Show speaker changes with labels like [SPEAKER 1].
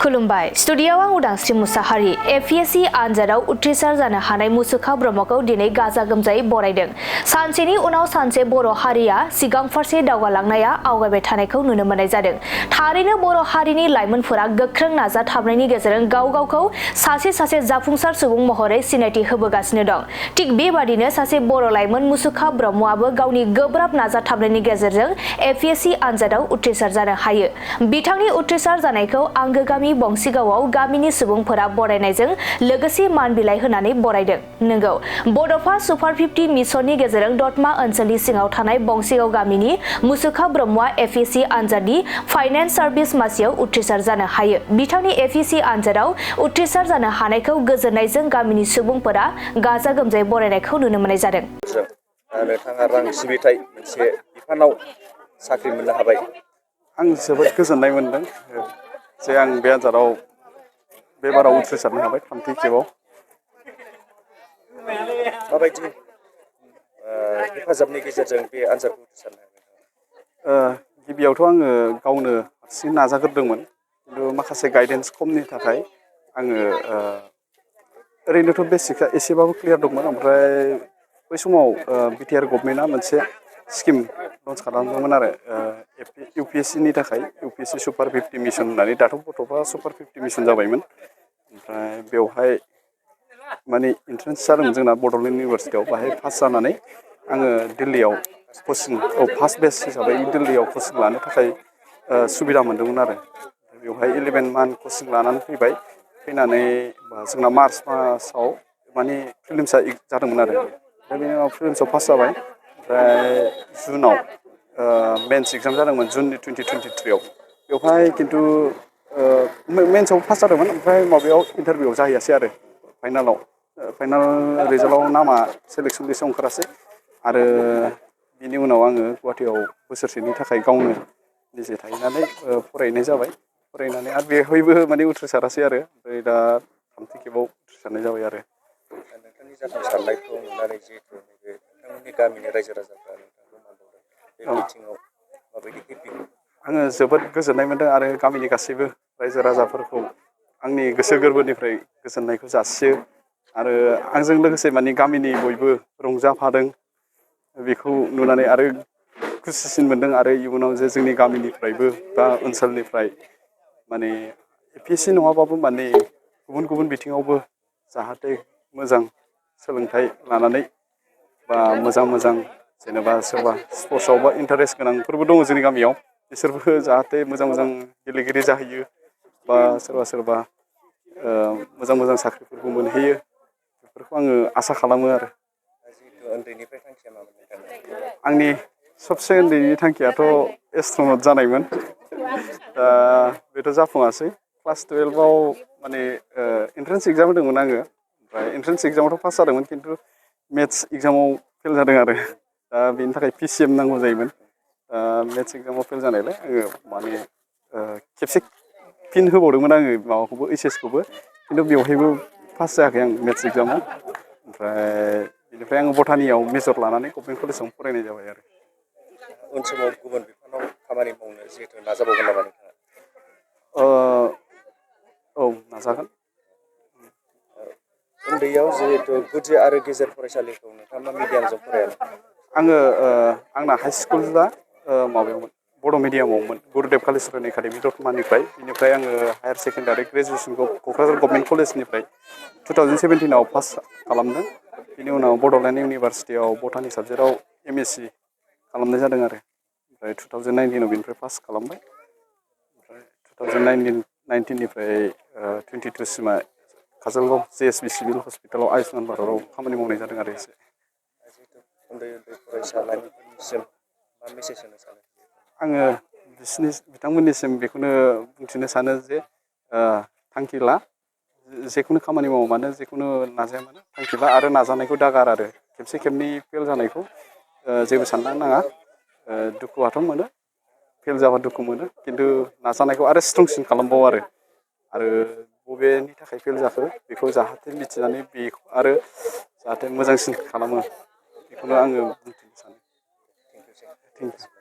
[SPEAKER 1] खुलुमबाय स्टुडिय'आव आं उदांस्रि मुसाहारि एपीएससी आनजादाव उथ्रिसार जानो हानाय मुसुखा ब्रह्मखौ दिनै गाजा गोमजायै बरायदों। सानसेनि उनाव सानसे बर' हारिया सिगां फारसे दावगालांनाया आवगायबाय थानायखौ नुनो मोननाय जादों। थारैनो बर' हारिनि लाइमोनफोरा गोख्रों नाजाथाबनायनि गेजेरजों गाव गावखौ सासे जाफुंसार सुबुं महरै सिनायथि होबोगासिनो दं। थिग बेबादिनो सासे बर' लाइमोन मुसुखा ब्रह्मआबो गावनि गोब्राब नाजाथाबनायनि गेजेरजों एपीएससी आनजादाव उथ्रिसार जानो हायो। बिथांनि उथ्रिसार जानायखौ आंगो गामि बंसिगावआव गामिनि सुबुंफोरा बरायनायजों लोगोसे मान बिलाइ होनानै बरायदों। नंगौ, बड'फा सुपार 50 मिशननि गेजेरजों दतमा ओनसोलनि सिङाव थानाय बंसिगाव गामिनि मुसुखा ब्रह्मआ एपीएससी आनजादनि फाइनेन्स सार्भिस मासियाव उथ्रिसार जानो हायो। बिथांनि एपीएससी आनजादाव उथ्रिसार जानो हानायखौ गोजोननायजों गामिनि सुबुंफोरा गाजा गोमजायै बरायनायखौ नुनो मोननाय जादों।
[SPEAKER 2] नोंथाङा रां सिबिथाय मोनसे बिफानाव साख्रि मोननो हाबाय।
[SPEAKER 3] आं जोबोद गोजोननाय मोनदों जे आं बे आनजादाव बे बाराव उथ्रिसारनो हाबाय थामथि खेबाव।
[SPEAKER 2] माबायदि हेफाजाबनि गेजेरजों बे आनजादखौ उथ्रिसारनो हाबाय?
[SPEAKER 3] गिबियावथ' आङो गावनो हारसिं नाजाग्रोदोंमोन, खिन्थु माखासे गाइडेन्स खमनि थाखाय आङो ओरैनोथ' बेसिकआ एसेबाबो क्लियार दंमोन। ओमफ्राय बै समाव बिटिआर गभर्नमेन्टआ मोनसे स्किम लन्च खालामदोंमोन आरो इउपिएससिनि थाखाय इउपिएससि सुपार 50 मिशन होननानै। दाथ' गथ'फ्रा सुपार 50 मिशन जाबायमोन। ओमफ्राय बेवहाय माने इन्ट्रेन्स जादोंमोन जोंना बड'लेण्ड इउनिभारसिटियाव। बाहाय पास जानानै आङो दिल्लीयाव कचिं फार्स्ट बेच हिसाबै दिल्लीयाव कचिं लानो थाखाय सुबिदा मोन्दोंमोन आरो। बेवहाय 11 मान्थ कचिं लानानै फैबाय। फैनानै जोंना मार्च मासाव माने प्रिलिम्सआ जादोंमोन आरो। बेनि उनाव प्रिलिम्सआव पास जाबाय। ओमफ्राय जुनाव मेन्स एग्जाम जादोंमोन जुननि 2023आव। बेवहाय खिन्थु मेन्सआव पास जादोंमोन, ओमफ्राय माबायाव इन्टारभिउआव जाहैयासै आरो फाइनाल रिजाल्टआव नामा सेलेक्सन लिस्टआव ओंखारासै। आरो बिनि उनाव आङो गुवाहाटियाव बोसोरसेनि थाखाय गावनो निजे थाहैनानै फरायनाय जाबाय। फरायनानै आरो बेवहायबो माने उथ्रिसारासै आरो। ओमफ्राय दा थामथि खेबाव उथ्रिसारनाय जाबाय आरो।
[SPEAKER 2] नोंथांनि जाफुंसारनायखौ नुनानै जिहेतु नैबे नोंथांमोननि गामिनि रायजो राजाफ्रा नोंथांखौ मान बावदों, बे बिथिङाव माबायदि हेपि?
[SPEAKER 3] आङो जोबोद गोजोननाय मोन्दों आरो गामिनि गासैबो रायजो राजाफोरखौ आंनि गोसो गोरबोनिफ्राय गोजोननायखौ जासियो। आरो आंजों लोगोसे माने गामिनि बयबो रंजाफादों। बेखौ नुनानै आरो खुसिसिन मोन्दों। आरो इयुनाव जे जोंनि गामिनिफ्रायबो बा ओनसोलनिफ्राय माने एपीएससि नङाबाबो माने गुबुन बिथिङावबो जाहाथे मोजां सोलोंथाइ लानानै बा मोजां जेनेबा सोरबा स्पर्टसआवबा इन्टारेस्ट गोनांफोरबो दङ जोंनि गामियाव। बिसोरबो जाहाथे मोजां गेलेगिरि जाहैयो, बा सोरबा मोजां साख्रिफोरखौ मोनहैयो, बेफोरखौ आङो आसा खालामो आरो।
[SPEAKER 2] जिहेतु उन्दैनिफ्राय थांखिया मामोन नोंथांनि?
[SPEAKER 3] आंनि सबसे उन्दैनि थांखियाथ' एस्ट्र'नट जानायमोन। दा बेथ' जाफुङासै। क्लास 12आव माने एन्ट्रेन्स एग्जाम होदोंमोन आङो। ओमफ्राय एन्ट्रेन्स एग्जामावथ' पास जादोंमोन, खिन्थु मेथ्स एग्जामाव फेल जादों आरो। दा बेनि थाखाय पिसिएम नांगौ जायोमोन। मेथ्स एग्जामाव फेल जानायलाय आङो माने खेबसे फिन होबावदोंमोन आङो माबाखौबो ओइचएसखौबो, खिन्थु बेवहायबो पास जायाखै आं मेथ्स एग्जामाव। ओमफ्राय बेनिफ्राय आङो बटानियाव मेजर लानानै गभर्नमेन्ट कलेजाव फरायनाय जाबाय आरो।
[SPEAKER 2] उन समाव गुबुन बिफानाव खामानि मावनो जिहेतु नाजाबावगोन नामा नोंथाङा?
[SPEAKER 3] औ, नाजागोन।
[SPEAKER 2] उन्दैयाव जिहेतु गुदि आरो गेजेर फरायसालिखौ नोंथाङा मा मिडियामजों फरायामोन?
[SPEAKER 3] आङो आंना हाइ स्कुला माबायावमोन, बर' मिडियामावमोन, गुरुदेब कालिचरन एकाडेमि दतमानिफ्राय। बेनिफ्राय आङो हायार सेकेन्डारि ग्रेजुवेसनखौ क'क्राझार गभर्नमेन्ट कलेजनिफ्राय 2017आव पास खालामदों। बेनि उनाव बड'लेण्ड इउनिभारसिटियाव बटानि साबजेक्टआव एमएससि खालामनाय जादों आरो। ओमफ्राय 2019आव बेनिफ्राय पास खालामबाय। ओमफ्राय 2019निफ्राय 22 सिमा काजलगाव JSB सिभिल हस्पिटालाव आयुष्मान भारतआव खामानि मावनाय जादों आरो एसे।
[SPEAKER 2] जिहेतु उन्दै फरायसा लाइमोनफोरनिसिम मा मेसेज होनो सानो?
[SPEAKER 3] आङो बिथांमोननिसिम बेखौनो बुंथिनो सानो जे थांखि ला, जेखुनु खामानि मावा मानो, जेखुनु नाजाया मानो, थांखि ला आरो नाजानायखौ दागार आरो। खेबसे खेबनै फेल जानायखौ जेबो साननो नाङा। दुखुआथ' मोनो, फेल जाबा दुखु मोनो, खिन्थु नाजानायखौ आरो स्ट्रंसिन खालामबाव आरो बबेनि थाखाय फेल जाखो बेखौ जाहाथे मिथिनानै बेखौ आरो जाहाथे मोजांसिन खालामो, बेखौनो आङो बुंथिनो सानो। Thank you.